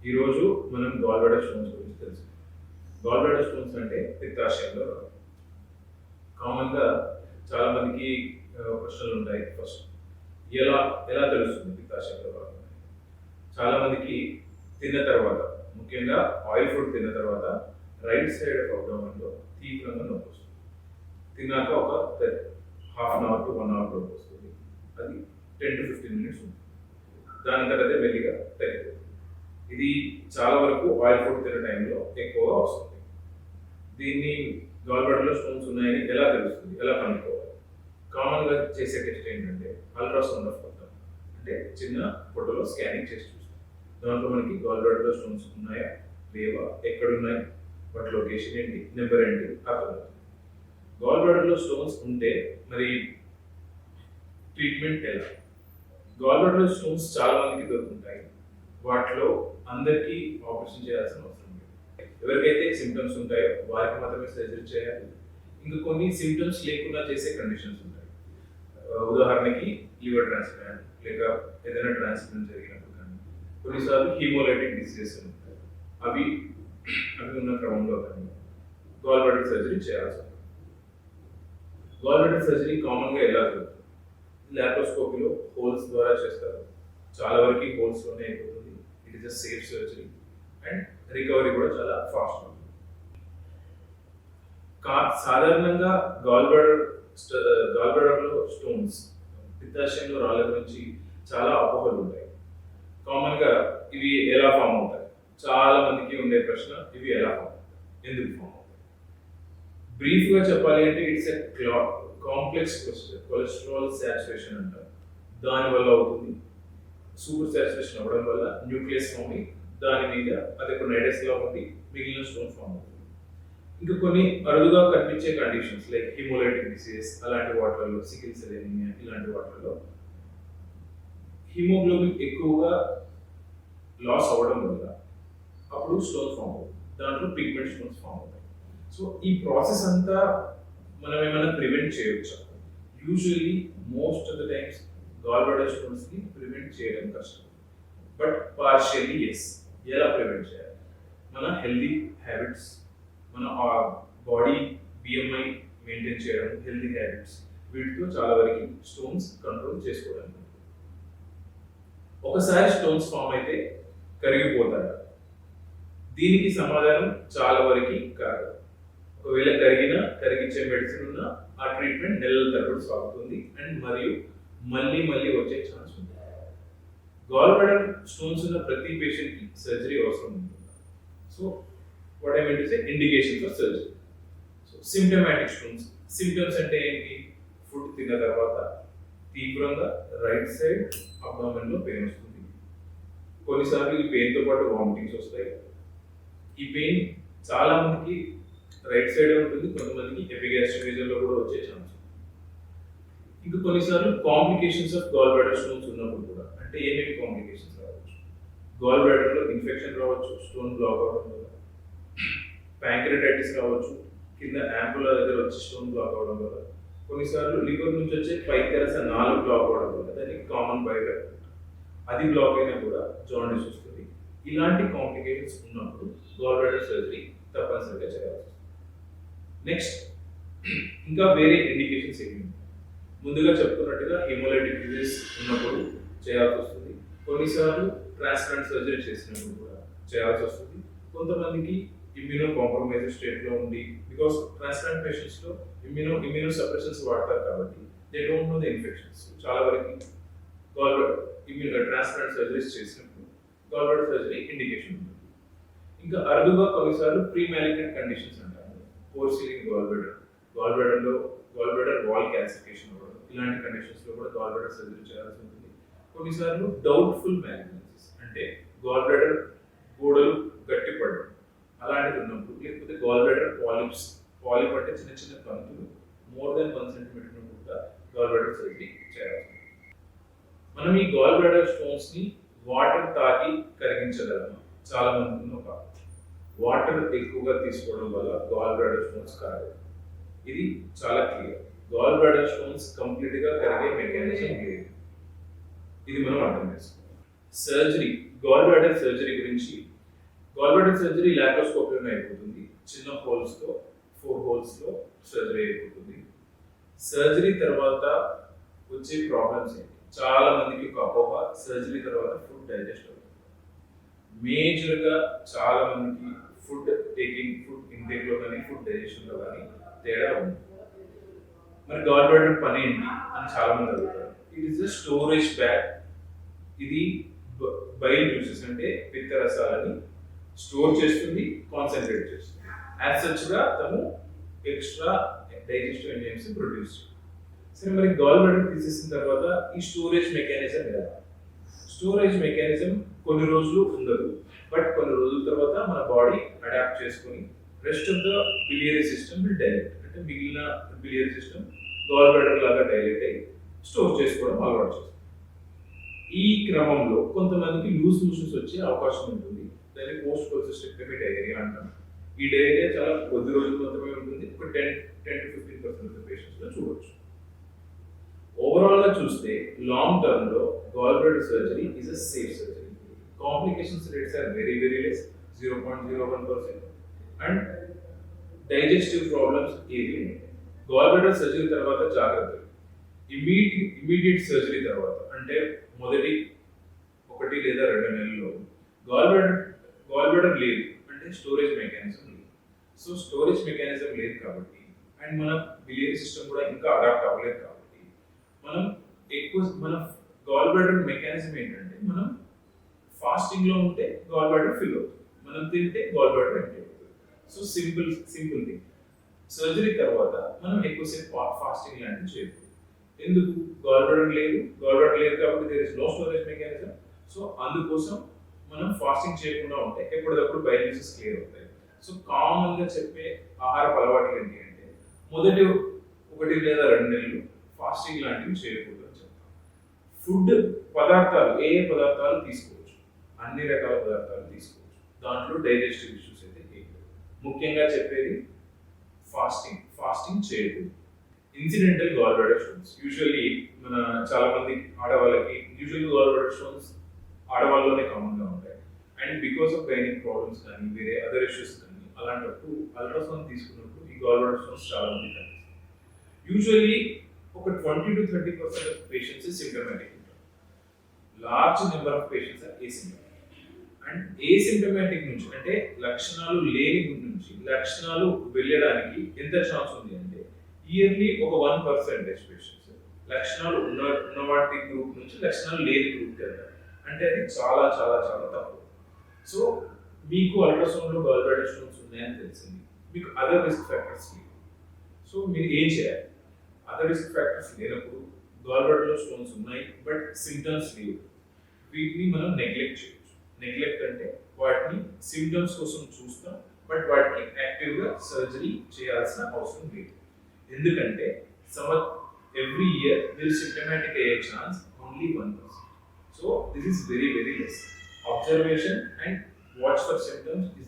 ఈరోజు మనం gall bladder stones గురించి తెలుసు. గాల్ బ్లాడర్ స్టోన్స్ అంటే పిత్తాశయంలో రావు. కామన్‌గా చాలా మందికి ప్రశ్నలు ఉంటాయి. ఫస్ట్ ఎలా ఎలా తెలుస్తుంది పిత్తాశయంలో రావు అని? చాలా మందికి తిన్న తర్వాత, ముఖ్యంగా ఆయిల్ ఫుడ్ తిన్న తర్వాత రైట్ సైడ్ ఆఫ్ అబ్డామెన్‌లో తీవ్రంగా నొప్పొస్తుంది. తిన్నాక ఒక half an hour to 1 hour లోపు వస్తుంది. అది 10 to 15 మినిట్స్ ఉంటుంది. దానంతట అదే మెల్లిగా తగ్గిపోతుంది. ఇది చాలా వరకు ఆయిల్ ఫుడ్ తినే టైంలో ఎక్కువగా వస్తుంది. దీన్ని గాల్ బ్లాడర్‌లో స్టోన్స్ ఉన్నాయని ఎలా తెలుస్తుంది? ఎలా కనుక్కోవాలి? కామన్‌గా చేసే టెస్ట్ ఏంటంటే అల్ట్రాసౌండ్ ఆఫ్ అబ్డామెన్. అంటే చిన్న ఫోటోలో స్కానింగ్ చేసి చూస్తాం. దాంట్లో మనకి గాల్ బ్లాడర్‌లో స్టోన్స్ ఉన్నాయా? లేవా? ఎక్కడున్నాయి? వాటి లొకేషన్ ఏంటి? నెంబర్ ఏంటి? అర్థమవుతుంది. గాల్ బ్లాడర్‌లో స్టోన్స్ ఉంటే మరి ట్రీట్మెంట్ ఎలా? గాల్ బ్లాడర్‌లో స్టోన్స్ చాలా మందికి దొరుకుతుంటాయి. వాటిలో అందరికీ ఆపరేషన్ చేయాల్సిన అవసరం లేదు. ఎవరికైతే సిమ్టమ్స్ ఉంటాయో వారికి మాత్రమే సర్జరీ చేయాలి. ఇంకా కొన్ని సిమ్టమ్స్ లేకుండా చేసే కండిషన్స్ ఉంటాయి. ఉదాహరణకి లివర్ ట్రాన్స్ప్లాంట్ లేక ఏదైనా ట్రాన్స్ప్లాంట్ జరిగినప్పుడు కానీ కొన్నిసార్లు హీమోలైటిక్ డిసీజెస్ ఉంటాయి. అవి అవి ఉన్న క్రమంలో కానీ గాల్ బ్లాడర్ సర్జరీ చేయాల్సి ఉంటుంది. గాల్ బ్లాడర్ సర్జరీ కామన్గా ఎలా జరుగుతుంది? లాప్రోస్కోపీలో హోల్స్ ద్వారా చేస్తారు. చాలా వరకు హోల్స్లోనే అయిపోతుంది. It is a safe surgery and recovery కూడా చాలా ఫాస్ట్ ఉంటుంది. సాధారణంగా గాల్ బ్లాడర్లో స్టోన్స్, పిత్తాశయంలో రాళ్ళ గురించి చాలా అపోహలు ఉంటాయి. కామన్గా ఇవి ఎలా ఫామ్ అవుతాయి? చాలా మందికి ఉండే ప్రశ్న, ఇవి ఎలా ఫామ్ అవుతాయి? ఎందుకు ఫామ్ అవుతాయి? బ్రీఫ్గా చెప్పాలి అంటే it's a complex procedure. Cholesterol saturation అంటారు, దానివల్ల అవుతుంది. సూపర్ సాచురేషన్ అవ్వడం వల్ల న్యూక్లియస్ ఫామ్ అయ్యి దాని మీద అది ఒక నైడస్ లా ఉండి మిగిలిన స్టోన్ ఫామ్ అవుతుంది. ఇంకా కొన్ని అరుదుగా కనిపించే కండిషన్స్ లైక్ హిమోలైటిక్ డిసీజెస్ అలాంటి వాటిల్లో, సికిల్ సెల్ ఎనీమియా ఇలాంటి వాటిల్లో హిమోగ్లోబిన్ ఎక్కువగా లాస్ అవ్వడం వల్ల అప్పుడు స్టోన్ ఫామ్ అవుతుంది. దాంట్లో పిగ్మెంట్ స్టోన్స్ ఫామ్ అవుతాయి. సో ఈ ప్రాసెస్ అంతా మనం ఏమైనా ప్రివెంట్ చేయొచ్చా? Usually most of the times gall bladder stones ని ప్రివెంట్ చేయడం కష్టం. But partially yes. ఎలా ప్రివెంట్ చేయాలి? మన హెల్దీ హ్యాబిట్స్, మన బాడీ బిఎంఐ మెయింటైన్ చేయడం, హెల్దీ హ్యాబిట్స్, వీటితో చాలా వరకు స్టోన్స్ కంట్రోల్ చేసుకోవడానికి. ఒకసారి స్టోన్స్ ఫామ్ అయితే కరిగిపోతారు. దీనికి సమాధానం చాలా వరకు కాదు. ఒకవేళ కరిగించే మెడిసిన్ ఉన్న ఆ ట్రీట్మెంట్ నెలల తరబడి సాగుతుంది అండ్ మరియు మళ్ళీ వచ్చే ఛాన్స్ ఉంది. గాల్ బ్లాడర్ స్టోన్స్ ఉన్న ప్రతి పేషెంట్ కి సర్జరీ అవసరం ఉంటుంది. So what I mean to say indication for surgery. So symptomatic stones, symptoms అంటే ఏంటి? ఫుడ్ తిన్న తర్వాత తీవ్రంగా రైట్ సైడ్ అబ్డామెన్ లో పెయిన్ వస్తుంది. కొన్నిసార్లు ఈ పెయిన్ తో పాటు వామిటింగ్స్ వస్తాయి. ఈ పెయిన్ చాలా మందికి రైట్ సైడ్ ఉంటుంది, కొంతమందికి ఎపిగాస్ట్రిక్ రీజన్ లో కూడా వచ్చే ఛాన్స్. ఇంకా కొన్నిసార్లు complications of gall bladder stones ఉన్నప్పుడు కూడా, అంటే ఏమేమి కాంప్లికేషన్స్ రావచ్చు? గాల్ బ్లాడర్ లో ఇన్ఫెక్షన్ రావచ్చు, స్టోన్ బ్లాక్ అవడం వల్ల. ప్యాంక్రియాటైటిస్ రావచ్చు, కింద యాంపులా దగ్గర వచ్చి స్టోన్ బ్లాక్ అవడం వల్ల. కొన్నిసార్లు లివర్ నుంచి వచ్చే పైతెరస 4 బ్లాక్ అవడం వల్ల, దానికి కామన్ బైల్ అది బ్లాక్ అయినా కూడా జాండిస్ వస్తుంది. ఇలాంటి కాంప్లికేషన్స్ ఉన్నప్పుడు గాల్ బ్లాడర్ సర్జరీ తప్పనిసరిగా చేయాల్సి వస్తుంది. నెక్స్ట్ ఇంకా వేరే ఇండికేషన్స్ ఏమి? ముందుగా చెప్పుకున్నట్టుగా హిమోలైటిక్ డిసీజ్ ఉన్నప్పుడు చేయాల్సి వస్తుంది. కొన్నిసార్లు ట్రాన్స్ప్లాంట్ సర్జరీ చేసినప్పుడు కూడా చేయాల్సి వస్తుంది. కొంతమందికి ఇమ్యూనో కాంప్రమైజ్డ్ స్టేట్ లో ఉండి, బికాస్ ట్రాన్స్ప్లాంట్ పేషెంట్స్ లో ఇమ్యూనో సప్రెషన్స్ వాడతారు కాబట్టి they don't know the infections. చాలా వరకు ట్రాన్స్ప్లాంట్ సర్జరీస్ చేసినప్పుడు గాల్ బ్లాడర్ సర్జరీ ఇండికేషన్ ఉంటుంది. ఇంకా అరుదుగా కొన్నిసార్లు ప్రీ మ్యాలిగ్నెంట్ కండిషన్స్ అంటారు, porcelain gall bladder wall calcification అవ్వడం, ఇలాంటి కండిషన్స్ లో కూడా గాల్ బ్లాడర్ సర్జరీ చేయాల్సి ఉంటుంది. కొన్నిసార్లు డౌట్ఫుల్ మ్యాలిగ్నెన్సీస్ అంటే గాల్ బ్లాడర్ గోడలు గట్టిపడడం అలాంటిది ఉన్నప్పుడు, లేకపోతే గాల్ బ్లాడర్ పాలిప్ అంటే చిన్న చిన్న కంతులు మోర్ దెన్ 1 సెంటీమీటర్ కూడా గాల్ బ్లాడర్ సర్జరీ చేయాల్సి ఉంటుంది. మనం ఈ గాల్ బ్లాడర్ స్టోన్స్ ని వాటర్ తాగి కరిగించగలమా? చాలా మంది ఒక వాటర్ ఎక్కువగా తీసుకోవడం వల్ల గాల్ బ్లాడర్ స్టోన్స్ కాదు. ఇది చాలా clear. Gall bladder stones complete గా కరిగే మెకానిజం లేదు. ఇది మనం అర్థం చేసుకోవాలి. సర్జరీ గాల్ బ్లాడర్ సర్జరీ గురించి, గాల్ బ్లాడర్ సర్జరీ లాప్రోస్కోపీలోనే అయిపోతుంది. చిన్న హోల్స్తో 4 హోల్స్లో సర్జరీ అయిపోతుంది. సర్జరీ తర్వాత వచ్చే ప్రాబ్లమ్స్ ఏంటి? చాలా మందికి ఒక అపోహ, సర్జరీ తర్వాత ఫుడ్ డైజెస్ట్ అవుతుంది. మేజర్గా చాలా మందికి ఫుడ్ ఇంటేక్లో కానీ ఫుడ్ డైజెషన్లో కానీ తేడా ఉంది. మరి గాల్ బ్లాడర్ పని ఏంటి అని చాలా మంది అడుగుతారు. It is a storage bag. ఇది బైల్ జ్యూసెస్ అంటే పిత్త రసాలని స్టోర్ చేస్తుంది, కాన్సన్ట్రేట్ చేస్తుంది. యాజ్ సచ్గా తను ఎక్స్ట్రా డైజెస్టివ్ ఎంజైమ్స్ ప్రొడ్యూస్ చేస్తుంది. సరే, మరి గాల్ బ్లాడర్ తీసేసిన తర్వాత ఈ స్టోరేజ్ మెకానిజం ఎలా? స్టోరేజ్ మెకానిజం కొన్ని రోజులు ఉండదు, బట్ కొన్ని రోజుల తర్వాత మన బాడీ అడాప్ట్ చేసుకుని rest of the biliary system will dilate. అంటే మిగిలిన బిలియరీ సిస్టమ్ గాల్ బ్లాడర్ లాగా డైలేట్ అయ్యి స్టోర్ చేసుకోవడం అలవాటు చేస్తుంది. ఈ క్రమంలో కొంతమందికి లూజ్ మోషన్స్ వచ్చే అవకాశం ఉంటుంది. దాన్ని పోస్ట్ కొలెస్ట్రాల్ డయేరియా అంటాం. ఈ డయేరియా చాలా కొద్ది రోజులు మాత్రమే ఉంటుంది. ఒక 10 to 15% పేషెంట్స్ లో చూడవచ్చు. ఓవరాల్ గా చూస్తే లాంగ్ టర్మ్ లో gall bladder surgery is a safe surgery. Complications rates are very less, 0.01%. And digestive problems ఏవి ఉన్నాయి. గాల్ బ్లాడర్ సర్జరీ తర్వాత జాగ్రత్తలు. ఇమీడియట్ సర్జరీ తర్వాత అంటే మొదటి 1 లేదా 2 నెలల్లో గాల్ బ్లాడర్ లేదు అంటే స్టోరేజ్ మెకానిజం లేదు. సో స్టోరేజ్ మెకానిజం లేదు కాబట్టి, అండ్ మన బిలియరీ సిస్టమ్ కూడా ఇంకా అడాప్ట్ అవ్వలేదు కాబట్టి, మన గాల్ బ్లాడర్ మెకానిజం ఏంటంటే, మనం ఫాస్టింగ్ లో ఉంటే గాల్ బ్లాడర్ ఫిల్ అవుతుంది, మనం తింటే గాల్ బ్లాడర్ ఎంటీ అవుతుంది. So simple thing. సర్జరీ తర్వాత మనం ఎక్కువసేపు ఫాస్టింగ్ లాంటివి చేయకూడదు. ఎందుకు? గాల్ బ్లాడర్ లేదు కాబట్టి there is no storage mechanism. So అందుకోసం మనం ఫాస్టింగ్ చేయకుండా ఉంటే ఎప్పటికప్పుడు బైల్ జ్యూసెస్ క్లియర్ అవుతాయి. సో కామన్ గా చెప్పే ఆహారపు అలవాట్లు ఏంటి అంటే, మొదటి 1 లేదా 2 నెలలు ఫాస్టింగ్ లాంటివి చేయకూడదు అని చెప్తాం. ఫుడ్ పదార్థాలు, ఏ పదార్థాలు తీసుకోవచ్చు? అన్ని రకాల పదార్థాలు తీసుకోవచ్చు. దాంట్లో డైజెస్టివ్ ఇష్యూస్ అయితే ఏం లేవు. ముఖ్యంగా చెప్పేది ఫాస్టింగ్ చేయకూడదు. Incidental gall bladder stones, usually మన చాలా మంది ఆడవాళ్ళకి యూజువల్లీ గాల్ బ్లాడర్ స్టోన్స్ ఆడవాళ్ళలోనే కామన్ గా ఉంటాయి. And because of gynaec problems కానీ వేరే అదర్ ఇష్యూస్ కానీ అలాంటప్పుడు అల్ట్రాసౌండ్ తీసుకున్నప్పుడు ఈ గాల్ బ్లాడర్ స్టోన్స్ చాలా మంది కనిపిస్తాయి. యూజువల్లీ ఒక 20 to 30% ఆఫ్ పేషెంట్స్ సింప్టమాటిక్ ఉంటారు. Large number of patients are asymptomatic. And asymptomatic నుంచి అంటే లక్షణాలు లేని నుంచి లక్షణాలు వెళ్ళడానికి ఎంత ఛాన్స్ ఉంది అంటే, ఇయర్లీ ఒక 1% పేషెంట్స్ లక్షణాలు ఉన్న వాటి గ్రూప్ నుంచి లక్షణాలు లేని గ్రూప్కి వెళ్తారు. అంటే అది చాలా చాలా చాలా తక్కువ. సో మీకు అల్ట్రాసౌండ్ లో గాల్ బ్లాడర్ స్టోన్స్ ఉన్నాయని తెలిసింది, మీకు అదర్ రిస్క్ ఫ్యాక్టర్స్ లేవు. సో మీరు ఏం చేయాలి? అదర్ రిస్క్ ఫ్యాక్టర్స్ లేనప్పుడు గాల్ బ్లాడర్ లో స్టోన్స్ ఉన్నాయి బట్ సిమ్టమ్స్ లేవు, వీటిని మనం నెగ్లెక్ట్ చేయొచ్చు. నెగ్లెక్ట్ అంటే వాటిని సిమ్టమ్స్ కోసం చూస్తాం, బట్ వాటికి యాక్టివ్గా సర్జరీ చేయాల్సిన అవసరం లేదు. ఎందుకంటే ఎవ్రీ ఇయర్ మీరు సిమ్టమాటిక్ అయ్యే chance only 1%. So this is very less. Observation and watch for symptoms is